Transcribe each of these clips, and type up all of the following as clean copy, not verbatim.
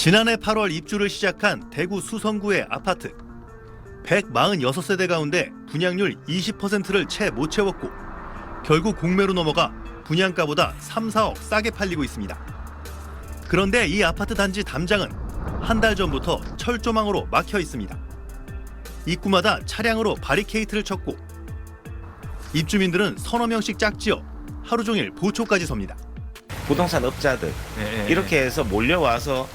지난해 8월 입주를 시작한 대구 수성구의 아파트. 146세대 가운데 분양률 20%를 채 못 채웠고 결국 공매로 넘어가 분양가보다 3, 4억 싸게 팔리고 있습니다. 그런데 이 아파트 단지 담장은 한 달 전부터 철조망으로 막혀 있습니다. 입구마다 차량으로 바리케이트를 쳤고 입주민들은 서너 명씩 짝지어 하루 종일 보초까지 섭니다. 부동산 업자들 이렇게 해서 몰려와서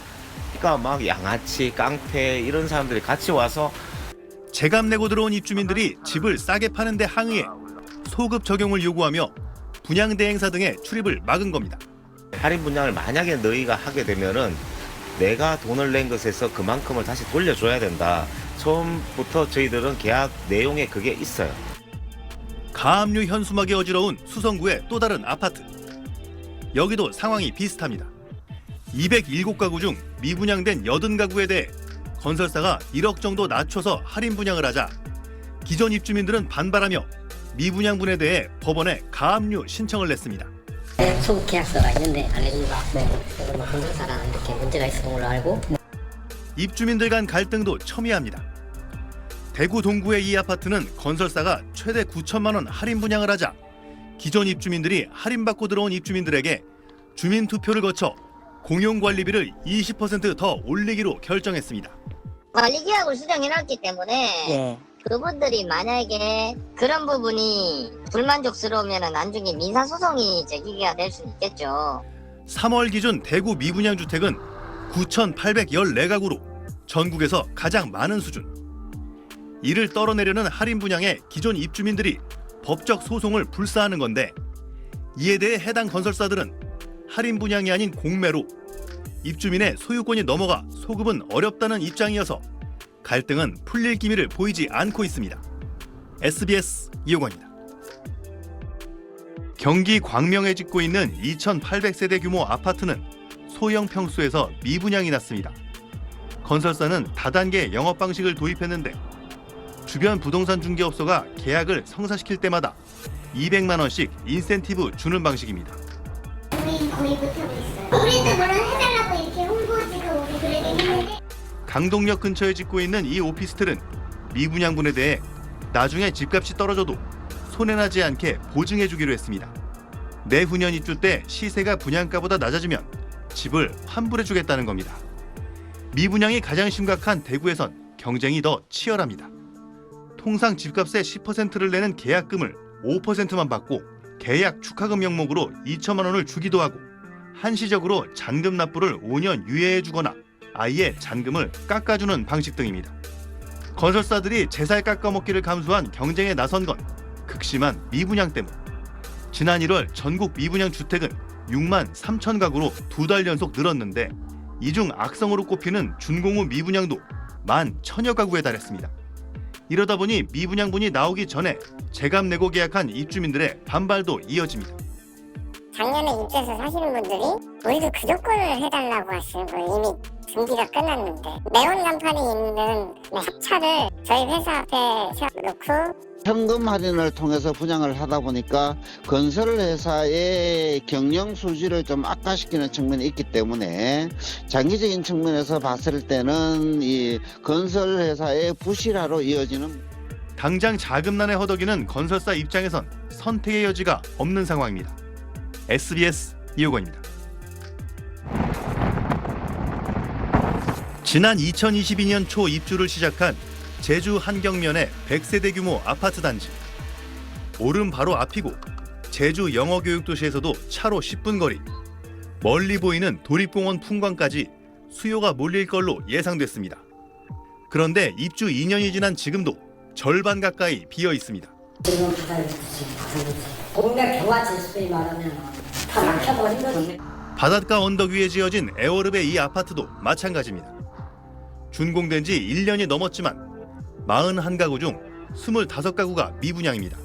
그러니까 막 양아치, 깡패 이런 사람들이 같이 와서 재값 내고 들어온 입주민들이 집을 싸게 파는데 항의해 소급 적용을 요구하며 분양대행사 등의 출입을 막은 겁니다. 할인 분양을 만약에 너희가 하게 되면은 내가 돈을 낸 것에서 그만큼을 다시 돌려줘야 된다. 처음부터 저희들은 계약 내용에 그게 있어요. 가압류 현수막이 어지러운 수성구의 또 다른 아파트. 여기도 상황이 비슷합니다. 207가구 중 미분양된 80가구에 대해 건설사가 1억 정도 낮춰서 할인 분양을 하자 기존 입주민들은 반발하며 미분양분에 대해 법원에 가압류 신청을 냈습니다. 소급 계약서가 있는데 알려준다. 그래서 뭐 건설사랑 이렇게 문제가 있었던 걸로 알고. 입주민들 간 갈등도 첨예합니다. 대구 동구의 이 아파트는 건설사가 최대 9천만 원 할인 분양을 하자 기존 입주민들이 할인받고 들어온 입주민들에게 주민투표를 거쳐 공용관리비를 20% 더 올리기로 결정했습니다. 관리계약을 수정해놨기 때문에 그분들이 만약에 그런 부분이 불만족스러우면 나중에 민사소송이 제기가 될 수 있겠죠. 3월 기준 대구 미분양 주택은 9,814가구로 전국에서 가장 많은 수준. 이를 떨어내려는 할인 분양에 기존 입주민들이 법적 소송을 불사하는 건데 이에 대해 해당 건설사들은 할인 분양이 아닌 공매로 입주민의 소유권이 넘어가 소급은 어렵다는 입장이어서 갈등은 풀릴 기미를 보이지 않고 있습니다. SBS 이호건입니다. 경기 광명에 짓고 있는 2,800세대 규모 아파트는 소형 평수에서 미분양이 났습니다. 건설사는 다단계 영업 방식을 도입했는데 주변 부동산 중개업소가 계약을 성사시킬 때마다 200만 원씩 인센티브 주는 방식입니다. 우리 거의 못하고 있어요. 우리도 뭐라 해달라고 이렇게 홍보지도 오고 그러긴 했는데 강동역 근처에 짓고 있는 이 오피스텔은 미분양분에 대해 나중에 집값이 떨어져도 손해나지 않게 보증해주기로 했습니다. 내후년 입주 때 시세가 분양가보다 낮아지면 집을 환불해주겠다는 겁니다. 미분양이 가장 심각한 대구에선 경쟁이 더 치열합니다. 통상 집값의 10%를 내는 계약금을 5%만 받고 계약 축하금 명목으로 2천만 원을 주기도 하고 한시적으로 잔금 납부를 5년 유예해주거나 아예 잔금을 깎아주는 방식 등입니다. 건설사들이 제살 깎아먹기를 감수한 경쟁에 나선 건 극심한 미분양 때문. 지난 1월 전국 미분양 주택은 6만 3천 가구로 2달 연속 늘었는데 이 중 악성으로 꼽히는 준공후 미분양도 1만 1,000여 가구에 달했습니다. 이러다 보니 미분양분이 나오기 전에 재값 내고 계약한 입주민들의 반발도 이어집니다. 작년에 입주해서 사시는 분들이 우리도 그 조건을 해달라고 하시는 거예요. 이미 준비가 끝났는데 네온 간판이 있는 합차를 저희 회사 앞에 세워놓고 현금 할인을 통해서 분양을 하다 보니까 건설 회사의 경영 수지를 좀 악화시키는 측면이 있기 때문에 장기적인 측면에서 봤을 때는 이 건설 회사의 부실화로 이어지는 당장 자금난에 허덕이는 건설사 입장에선 선택의 여지가 없는 상황입니다. SBS 이호건입니다. 지난 2022년 초 입주를 시작한 제주 한경면의 100세대 규모 아파트 단지. 오름 바로 앞이고 제주 영어교육도시에서도 차로 10분 거리. 멀리 보이는 도립공원 풍광까지 수요가 몰릴 걸로 예상됐습니다. 그런데 입주 2년이 지난 지금도 절반 가까이 비어 있습니다. 지금 동네 경화지 소위 말하면 다 막혀버린 거지. 바닷가 언덕 위에 지어진 에어릅의 이 아파트도 마찬가지입니다. 준공된 지 1년이 넘었지만 41가구 중 25가구가 미분양입니다.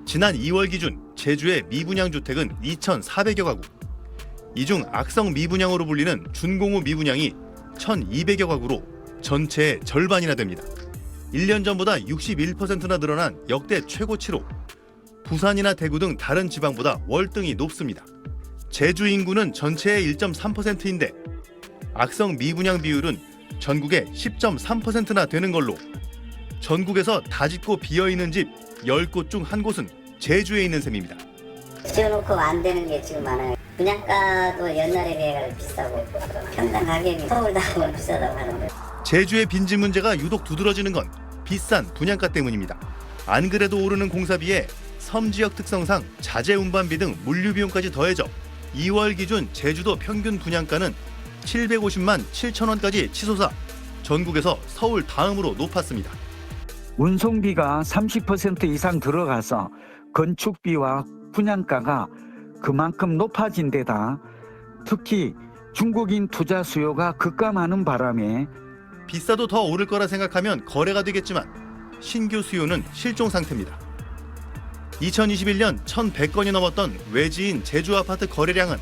지난 2월 기준 제주의 미분양 주택은 2,400여 가구. 이 중 악성 미분양으로 불리는 준공후 미분양이 1,200여 가구로 전체의 절반이나 됩니다. 1년 전보다 61%나 늘어난 역대 최고치로 부산이나 대구 등 다른 지방보다 월등히 높습니다. 제주 인구는 전체의 1.3%인데 악성 미분양 비율은 전국의 10.3%나 되는 걸로 전국에서 다 짓고 비어있는 집 10곳 중 한 곳은 제주에 있는 셈입니다. 지어놓고 안 되는 게 지금 많아요. 분양가도 옛날에 비해 비싸고 평당 가격이 서울도 비싸다고 하는데 제주의 빈집 문제가 유독 두드러지는 건 비싼 분양가 때문입니다. 안 그래도 오르는 공사비에 섬지역 특성상 자재 운반비 등 물류 비용까지 더해져 2월 기준 제주도 평균 분양가는 750만 7천 원까지 치솟아 전국에서 서울 다음으로 높았습니다. 운송비가 30% 이상 들어가서 건축비와 분양가가 그만큼 높아진 데다 특히 중국인 투자 수요가 급감하는 바람에 비싸도 더 오를 거라 생각하면 거래가 되겠지만 신규 수요는 실종 상태입니다. 2021년 1,100건이 넘었던 외지인 제주 아파트 거래량은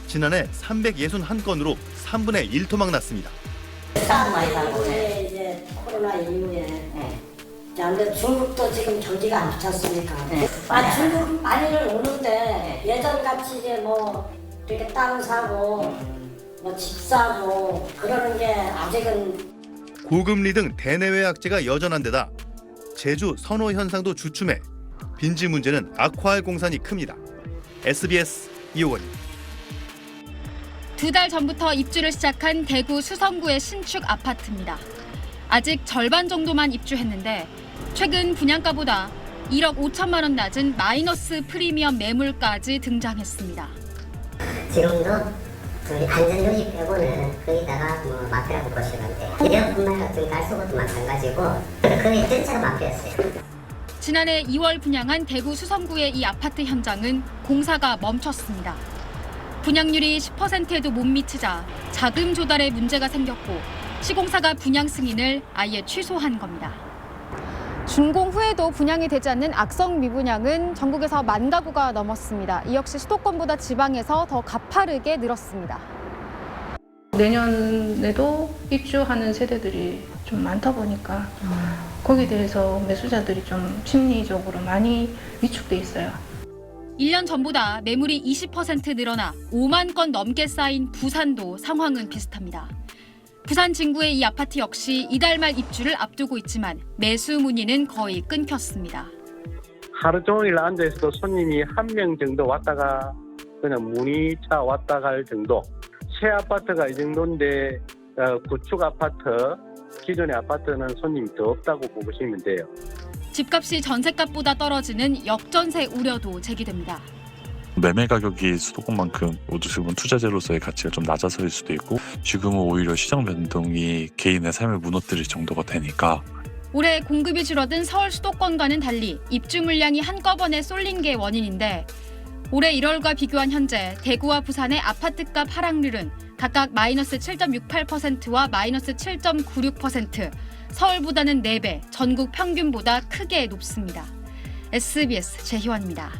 지난해 361건으로 3분의 1 토막 났습니다. 싸고 많이 사는 거네. 이제 코로나 이후에 자, 근데 중국도 지금 경기가 안 좋잖습니까? 중국 많이는 오는데 예전같이 이제 뭐 이렇게 땅 사고 뭐 집 사고 그러는 게 아직은 고금리 등 대내외 악재가 여전한 데다 제주 선호 현상도 주춤해 빈집 문제는 악화할 공산이 큽니다. SBS 이호건입니다. 2달 전부터 입주를 시작한 대구 수성구의 신축 아파트입니다. 아직 절반 정도만 입주했는데 최근 분양가보다 1억 5천만 원 낮은 마이너스 프리미엄 매물까지 등장했습니다. 지금도 그 안전요지 빼고는 거기다가 뭐 마피라고 보시면 돼요. 이대뿐만 같은 갈수것도 마찬가지고 거의 전체가 마피였어요. 지난해 2월 분양한 대구 수성구의 이 아파트 현장은 공사가 멈췄습니다. 분양률이 10%에도 못 미치자 자금 조달에 문제가 생겼고 시공사가 분양 승인을 아예 취소한 겁니다. 준공 후에도 분양이 되지 않는 악성 미분양은 전국에서 10,000 가구가 넘었습니다. 이 역시 수도권보다 지방에서 더 가파르게 늘었습니다. 내년에도 입주하는 세대들이 좀 많다 보니까 거기에 대해서 매수자들이 좀 심리적으로 많이 위축돼 있어요. 1년 전보다 매물이 20% 늘어나 5만 건 넘게 쌓인 부산도 상황은 비슷합니다. 부산 진구의 이 아파트 역시 이달 말 입주를 앞두고 있지만 매수 문의는 거의 끊겼습니다. 하루 종일 앉아있어도 손님이 1명 정도 왔다가 그냥 문의차 왔다 갈 정도. 새 아파트가 이 정도인데 구축 아파트, 기존의 아파트는 손님이 더 없다고 보시면 돼요. 집값이 전셋값보다 떨어지는 역전세 우려도 제기됩니다. 매매 가격이 수도권만큼 지금은 투자재로서의 가치가 좀 낮아서일 수도 있고 지금은 오히려 시장 변동이 개인의 삶을 무너뜨릴 정도가 되니까 올해 공급이 줄어든 서울 수도권과는 달리 입주 물량이 한꺼번에 쏠린 게 원인인데 올해 1월과 비교한 현재 대구와 부산의 아파트값 하락률은 각각 마이너스 7.68%와 마이너스 7.96%, 서울보다는 4배, 전국 평균보다 크게 높습니다. SBS 재희원입니다.